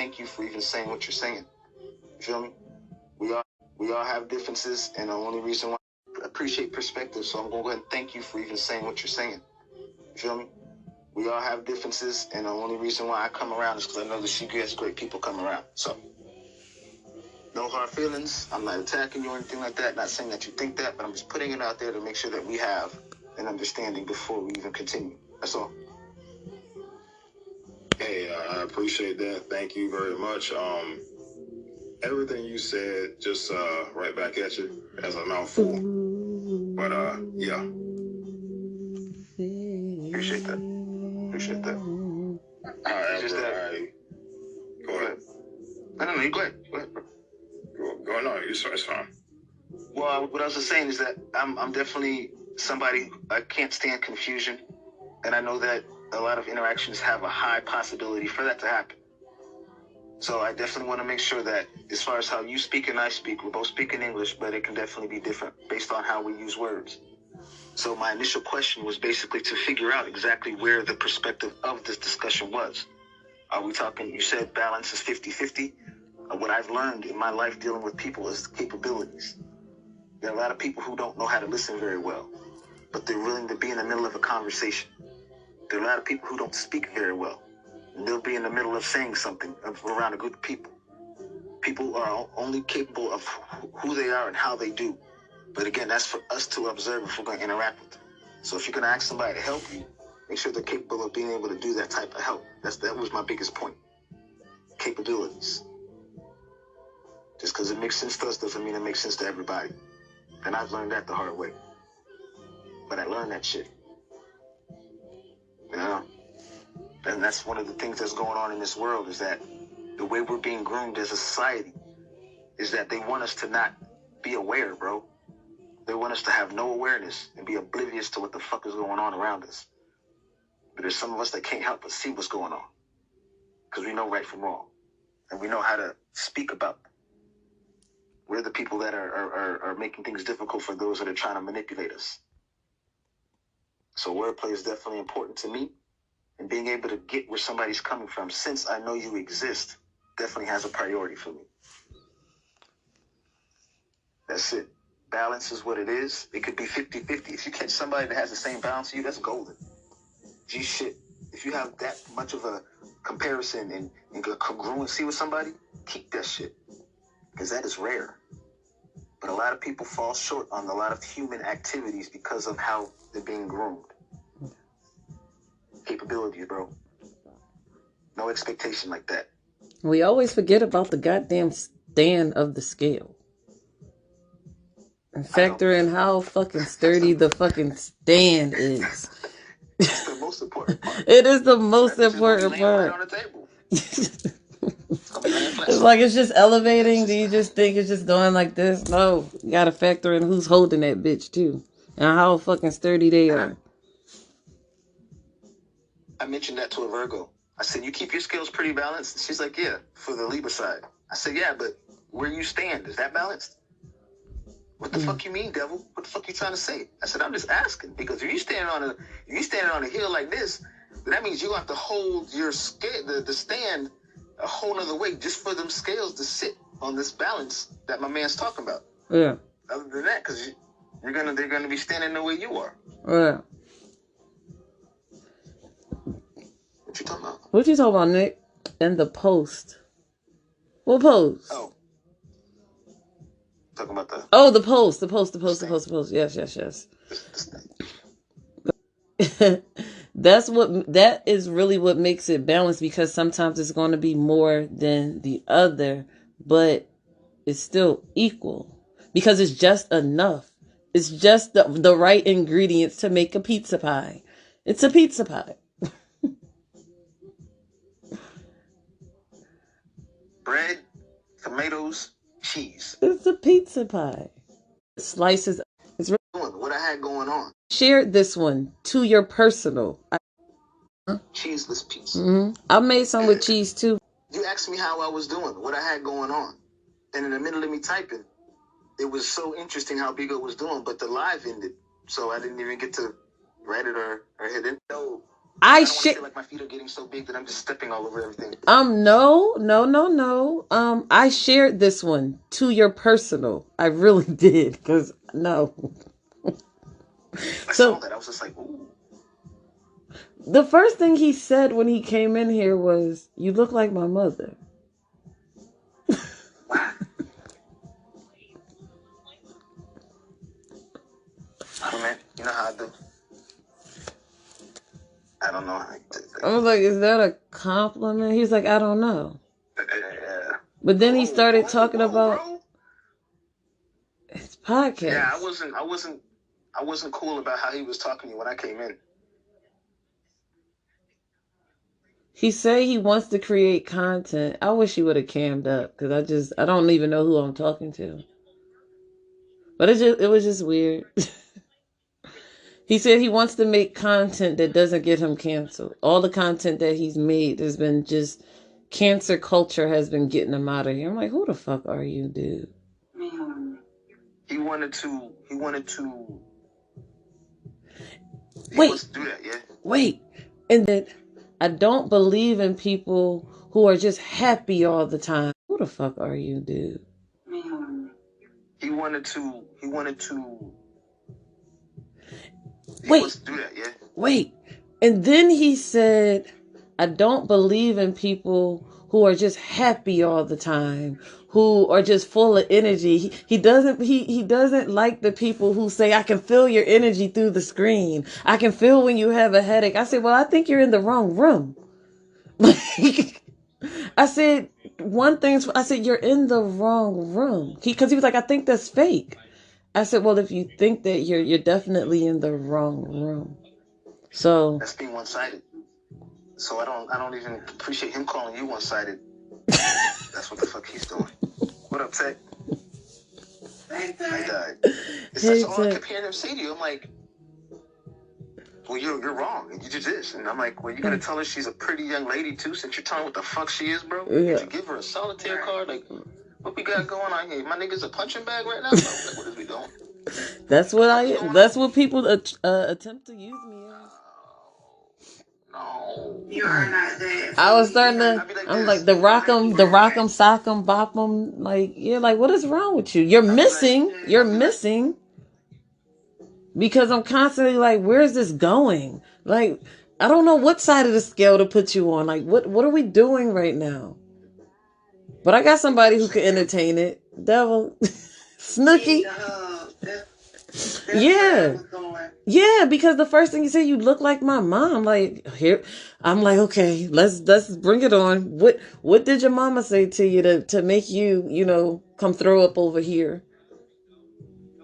thank you for even saying what you're saying. You feel me? We all have differences, and the only reason why I appreciate perspective, so I'm going to go ahead and thank you for even saying what you're saying. You feel me? We all have differences, and the only reason why I come around is because I know that she gets great people come around. So, no hard feelings. I'm not attacking you or anything like that. Not saying that you think that, but I'm just putting it out there to make sure that we have an understanding before we even continue. That's all. Hey, I appreciate that. Thank you very much. Everything you said, just right back at you as a mouthful. But yeah. Appreciate that. Appreciate that. All right, bro. All right. Go ahead. No, you go ahead. Go ahead, bro. Go on. It's fine. Well, what I was just saying is that I'm definitely somebody, I can't stand confusion. And I know that a lot of interactions have a high possibility for that to happen. So I definitely want to make sure that as far as how you speak and I speak, we're both speaking English, but it can definitely be different based on how we use words. So my initial question was basically to figure out exactly where the perspective of this discussion was. Are we talking, you said balance is 50-50. What I've learned in my life dealing with people is capabilities. There are a lot of people who don't know how to listen very well, but they're willing to be in the middle of a conversation. There are a lot of people who don't speak very well, and they'll be in the middle of saying something around a group of people. People are only capable of who they are and how they do. But again, that's for us to observe if we're going to interact with them. So if you're going to ask somebody to help you, make sure they're capable of being able to do that type of help. That was my biggest point. Capabilities. Just because it makes sense to us doesn't mean it makes sense to everybody. And I've learned that the hard way. But I learned that shit. You know? And that's one of the things that's going on in this world is that the way we're being groomed as a society is that they want us to not be aware, bro. They want us to have no awareness and be oblivious to what the fuck is going on around us. But there's some of us that can't help but see what's going on. Because we know right from wrong. And we know how to speak about them. We're the people that are making things difficult for those that are trying to manipulate us. So wordplay is definitely important to me. And being able to get where somebody's coming from, since I know you exist, definitely has a priority for me. That's it. Balance is what it is. It could be 50-50. If you catch somebody that has the same balance as you, that's golden. Gee, shit. If you have that much of a comparison and congruency with somebody, keep that shit. Because that is rare. But a lot of people fall short on a lot of human activities because of how they're being groomed. Capabilities, bro. No expectation like that. We always forget about the goddamn stand of the scale. And factor in how fucking sturdy the fucking stand is. It's the most important part. It is the most important part. Right on the table. It's like it's just elevating. Do you just think it's just going like this? No. You gotta factor in who's holding that bitch too. And how fucking sturdy they are. I mentioned that to a Virgo. I said, you keep your scales pretty balanced? She's like, yeah, for the Libra side. I said, yeah, but where you stand, is that balanced? What the fuck you mean, devil? What the fuck you trying to say? I said, I'm just asking. Because if you standing on a hill like this, then that means you have to hold your scale, the stand a whole nother way just for them scales to sit on this balance that my man's talking about. Yeah. Other than that, because they're gonna be standing the way you are. Yeah. What you talking about? What you talking about, Nick? In the post. What post? Oh. Talking about the... Oh, the post. Yes. That is really what makes it balanced, because sometimes it's going to be more than the other, but it's still equal because it's just enough. It's just the right ingredients to make a pizza pie. It's a pizza pie. Bread, tomatoes, cheese. It's a pizza pie. Slices. It's really what I had going on. Share this one to your personal. Cheeseless pizza. Mm-hmm. I made some with cheese too. You asked me how I was doing, what I had going on. And in the middle of me typing, it was so interesting how Bigo was doing, but the live ended. So I didn't even get to write it or hit it. So I don't want to feel like my feet are getting so big that I'm just stepping all over everything. No. I shared this one to your personal. I really did, because no. I saw that. I was just like, ooh. The first thing he said when he came in here was, "You look like my mother." Wow. I don't know, man. You know how I do. I don't know. I was like, "Is that a compliment?" He's like, "I don't know." But then he started talking about bro. his podcast. Yeah, I wasn't cool about how he was talking to you when I came in. He said he wants to create content. I wish he would have cammed up, because I don't even know who I'm talking to. But it was just weird. He said he wants to make content that doesn't get him canceled. All the content that he's made has been just cancer culture has been getting him out of here. I'm like, who the fuck are you, dude? He wanted to do that, yeah. Wait. And that I don't believe in people who are just happy all the time. Who the fuck are you, dude? He wanted to do that, yeah. Wait. And then he said, I don't believe in people who are just happy all the time, who are just full of energy. He doesn't like the people who say, I can feel your energy through the screen. I can feel when you have a headache. I said, well, I think you're in the wrong room. I said, you're in the wrong room. Because he was like, I think that's fake. I said, well, if you think that, you're definitely in the wrong room. So that's being one-sided. So I don't even appreciate him calling you one-sided. That's what the fuck he's doing. What up, Tech? I died. That's all I kept hearing him say to you. I'm like, well, you're wrong. You did this. And I'm like, well, you gonna tell her she's a pretty young lady too, since you're telling what the fuck she is, bro? Yeah. Did you give her a solitaire card? Like, what we got going on here? My nigga's a punching bag right now? Like, what is we doing? That's what people attempt to use me as. No. You are not that. I was starting to, I'm like, the rock'em, sock'em, bop'em. Like, you're like, what is wrong with you? You're missing. Because I'm constantly like, where's this going? Like, I don't know what side of the scale to put you on. Like, what are we doing right now? But I got somebody who can entertain it. Devil. Snooky. Yeah. Yeah, because the first thing you said, you look like my mom. Like, here, I'm like, okay, let's bring it on. What did your mama say to you to make you, come throw up over here?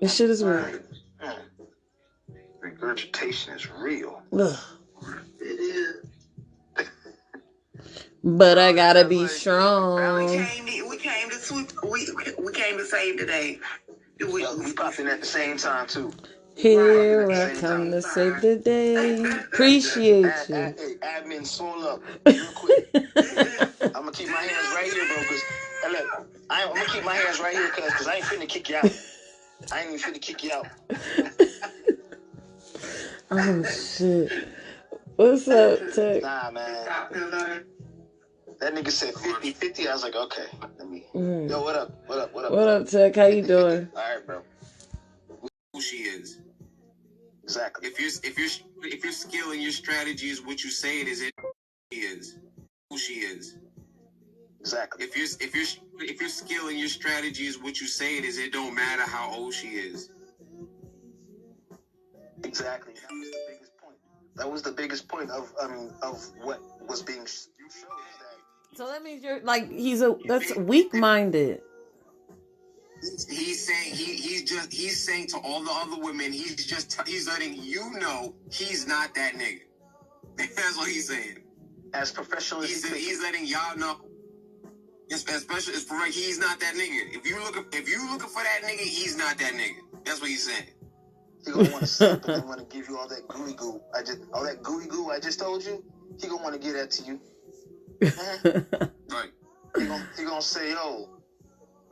This shit is weird. Regurgitation is real. Ugh. It is. But I gotta be strong. We came to sweep. We came to save today. We popped in at the same time too. Here I come to save the day. Appreciate you. Hey, admin, soul up real quick. I'm gonna keep my hands right here, bro. Cause I'm gonna keep my hands right here, cause I ain't finna kick you out. I ain't even finna kick you out. Oh shit! What's up, Tech? Nah, man. That nigga said 50-50. I was like, okay, let me. Yo, what up? What up, Tech? How you doing? All right, bro. Who she is. Exactly. If your skill and your strategy is what you say it is, it is who she is. Exactly. If your skill and your strategy is what you say it is, it don't matter how old she is. Exactly. That was the biggest point of what was being shown. So that means you're like that's weak-minded. He's saying to all the other women, he's letting you know he's not that nigga. That's what he's saying. As professional as he's letting y'all know. Especially as for he's not that nigga. If you looking for that nigga, he's not that nigga. That's what he's saying. He gonna want to sip and then want to give you all that gooey goo. I just told you. He gonna want to give that to you. Right. He gonna say, yo,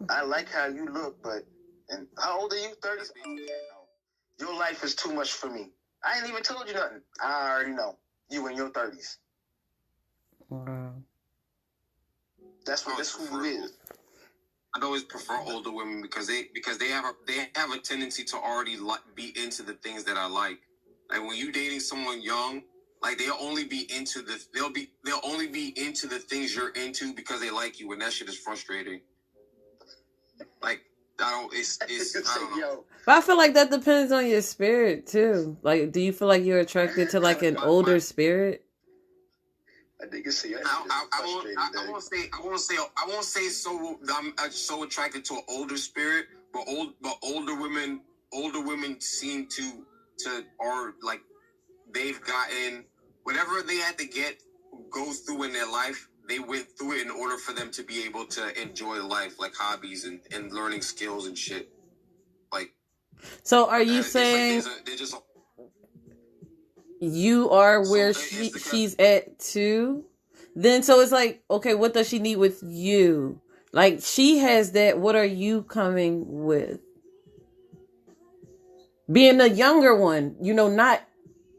I like how you look, and how old are you? 30? Your life is too much for me. I ain't even told you nothing. I already know. you in your 30s. Wow. That's who you is. I'd always prefer older women because they have a tendency to already be into the things that I like. Like when you dating someone young, like they'll only be into the things you're into because they like you, and that shit is frustrating. Like I don't know. But I feel like that depends on your spirit too. Like, do you feel like you're attracted to like an older spirit? I think it's I won't say so. I'm so attracted to an older spirit, but older women seem to are like they've gotten whatever they had to go through in their life. They went through it in order for them to be able to enjoy life, like hobbies and learning skills and shit. Like, so are you saying you are where she's at too? Then so it's like, okay, what does she need with you? Like she has that. What are you coming with? Being the younger one,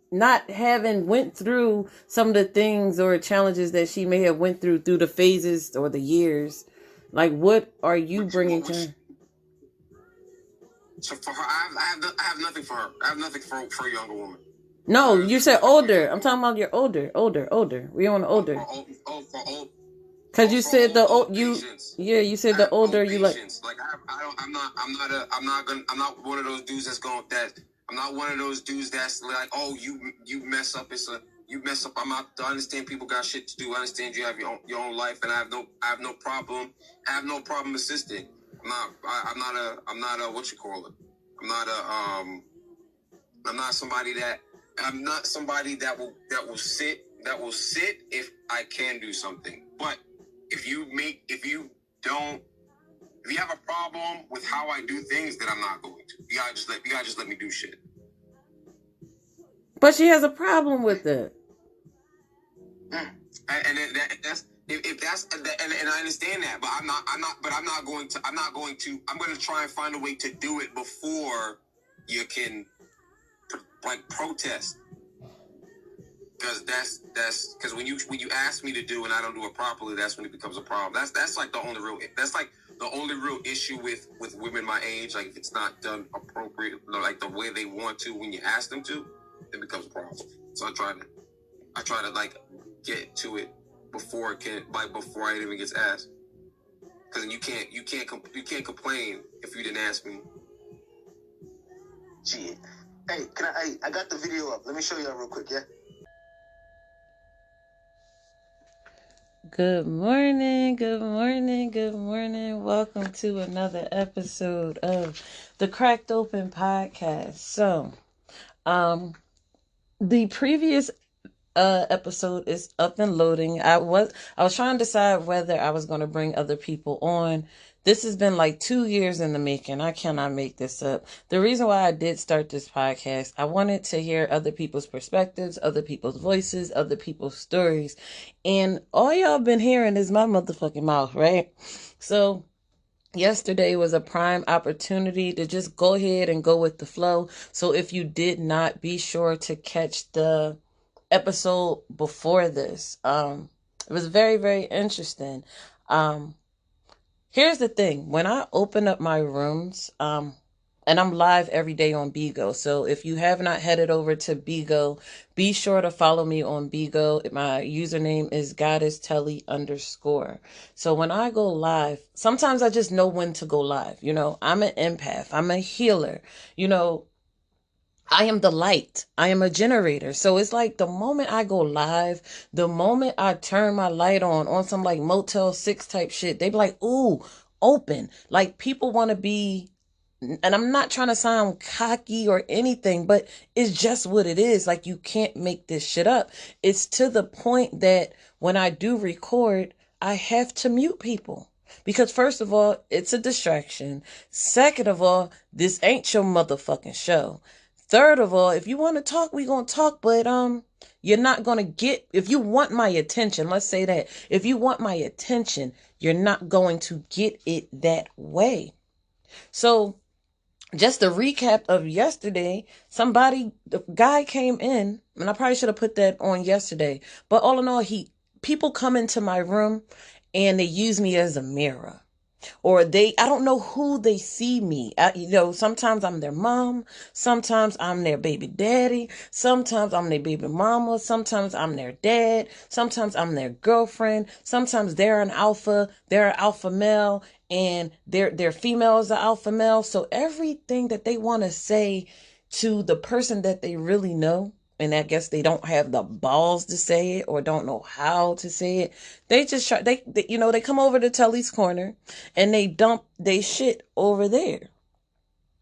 not having went through some of the things or challenges that she may have went through the phases or the years. Like, what are you bringing to her? So for her, I have nothing for her. I have nothing for a younger woman. No, you said older. I'm talking about you're older. We on older. Because you said the old you. Yeah, you said the older you like. Like I'm not one of those dudes that's going that. I'm not one of those dudes that's like, oh, you mess up. You mess up. I understand people got shit to do. I understand you have your own life, and I have no problem. I have no problem assisting. I'm not a what you call it. I'm not somebody that will sit if I can do something. But if you have a problem with how I do things, then I'm not going to. You gotta just let me do shit. But she has a problem with it. And that's if that's and I understand that, but I'm going to try and find a way to do it before you can like protest. Because because when you ask me to do and I don't do it properly, that's when it becomes a problem. That's like the only real issue with women my age. Like if it's not done appropriate, like the way they want to when you ask them to, it becomes a problem. So I try to like get to it before it even gets asked. Because you can't complain if you didn't ask me. Shit. Hey, I got the video up. Let me show y'all real quick, yeah? Good morning. Welcome to another episode of the Cracked Open Podcast. So, the previous episode is up and loading. I was trying to decide whether I was going to bring other people on. This has been like 2 years in the making. I cannot make this up. The reason why I did start this podcast, I wanted to hear other people's perspectives, other people's voices, other people's stories. And all y'all been hearing is my motherfucking mouth, right? So yesterday was a prime opportunity to just go ahead and go with the flow. So if you did not, be sure to catch the episode before this. It was very, very interesting. Here's the thing. When I open up my rooms, and I'm live every day on Bigo. So if you have not headed over to Bigo, be sure to follow me on Bigo. My username is goddesstelly_. So when I go live, sometimes I just know when to go live. I'm an empath. I'm a healer. I am the light. I am a generator. So it's like the moment I go live, the moment I turn my light on some like Motel 6 type shit, they be like, ooh, open. Like people want to be, and I'm not trying to sound cocky or anything, but it's just what it is. Like you can't make this shit up. It's to the point that when I do record, I have to mute people. Because first of all, it's a distraction. Second of all, this ain't your motherfucking show. Third of all, if you want to talk, we gonna talk, but you're not gonna get, if you want my attention, let's say that, if you want my attention, you're not going to get it that way. So just a recap of yesterday, the guy came in, and I probably should have put that on yesterday. But all in all, people come into my room and they use me as a mirror. Or I don't know who they see me. Sometimes I'm their mom. Sometimes I'm their baby daddy. Sometimes I'm their baby mama. Sometimes I'm their dad. Sometimes I'm their girlfriend. Sometimes they're an alpha male, and their female is an alpha male. So everything that they want to say to the person that they really know, and I guess they don't have the balls to say it or don't know how to say it. They just try, they come over to Telly's corner and they dump they shit over there,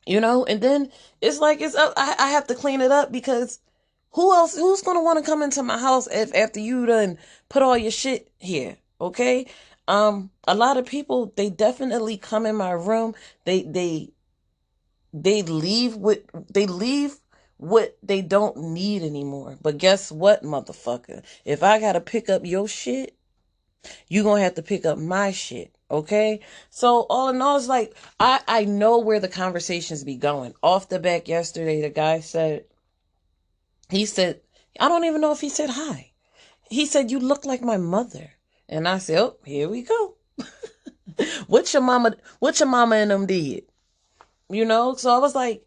and then it's like, it's up. I have to clean it up, because who's going to want to come into my house after you done put all your shit here? Okay. A lot of people, they definitely come in my room. They leave what they don't need anymore. But guess what, motherfucker? If I gotta pick up your shit, you gonna have to pick up my shit. Okay? So all in all, it's like, I know where the conversations be going. Off the back yesterday, the guy said, I don't even know if he said hi. He said, "You look like my mother." And I said, "Oh, here we go." What your mama and them did? So I was like,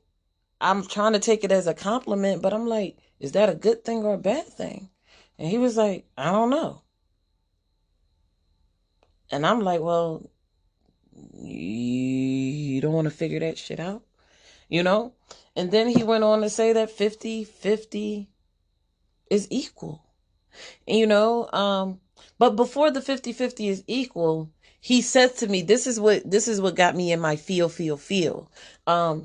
I'm trying to take it as a compliment, but I'm like, is that a good thing or a bad thing? And he was like, "I don't know." And I'm like, well, you don't want to figure that shit out, And then he went on to say that 50-50 is equal, but before the 50-50 is equal, he said to me, this is what got me in my feel.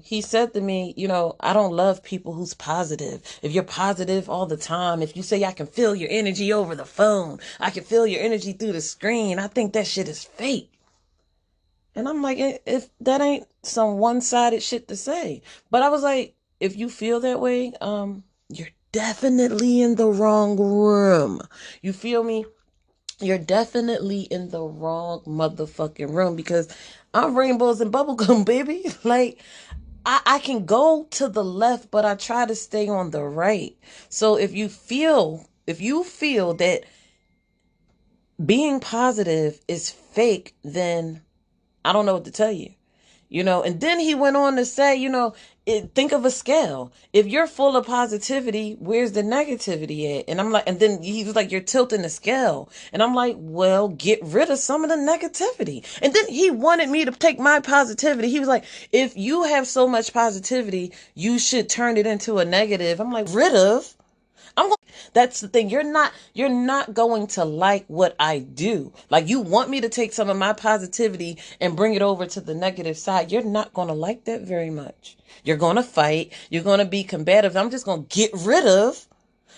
He said to me, "I don't love people who's positive. If you're positive all the time, if you say I can feel your energy over the phone, I can feel your energy through the screen, I think that shit is fake." And I'm like, if that ain't some one-sided shit to say. But I was like, if you feel that way, you're definitely in the wrong room. You feel me? You're definitely in the wrong motherfucking room, because I'm rainbows and bubblegum, baby. Like, I can go to the left, but I try to stay on the right. So if you feel that being positive is fake, then I don't know what to tell you. And then he went on to say, think of a scale. If you're full of positivity, where's the negativity at? And I'm like, and then he was like, "You're tilting the scale." And I'm like, well, get rid of some of the negativity. And then he wanted me to take my positivity. He was like, if you have so much positivity, you should turn it into a negative. I'm like, rid of? That's the thing. You're not going to like what I do. Like, you want me to take some of my positivity and bring it over to the negative side. You're not going to like that very much. You're going to fight. You're going to be combative. I'm just going to get rid of.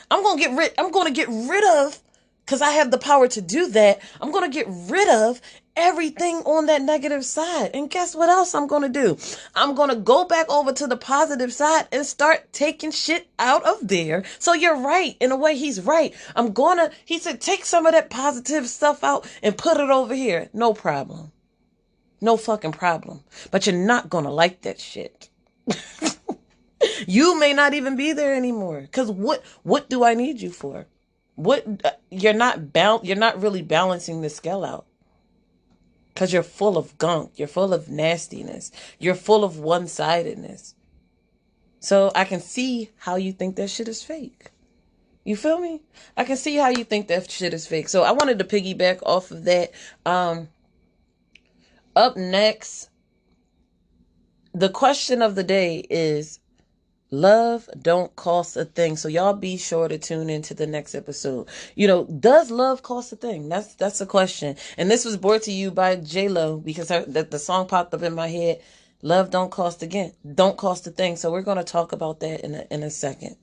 I'm going to get rid of, because I have the power to do that. I'm going to get rid of everything on that negative side. And guess what else I'm going to do? I'm going to go back over to the positive side and start taking shit out of there. So you're right. In a way, he's right. He said, take some of that positive stuff out and put it over here. No problem. No fucking problem. But you're not going to like that shit. You may not even be there anymore. Because what do I need you for? You're not really balancing the scale out. Because you're full of gunk. You're full of nastiness. You're full of one-sidedness. So I can see how you think that shit is fake. You feel me? I can see how you think that shit is fake. So I wanted to piggyback off of that. Up next, the question of the day is, love don't cost a thing. So y'all be sure to tune into the next episode. Does love cost a thing? That's a question. And this was brought to you by J-Lo, because the song popped up in my head. Love don't cost a thing. So we're going to talk about that in a second.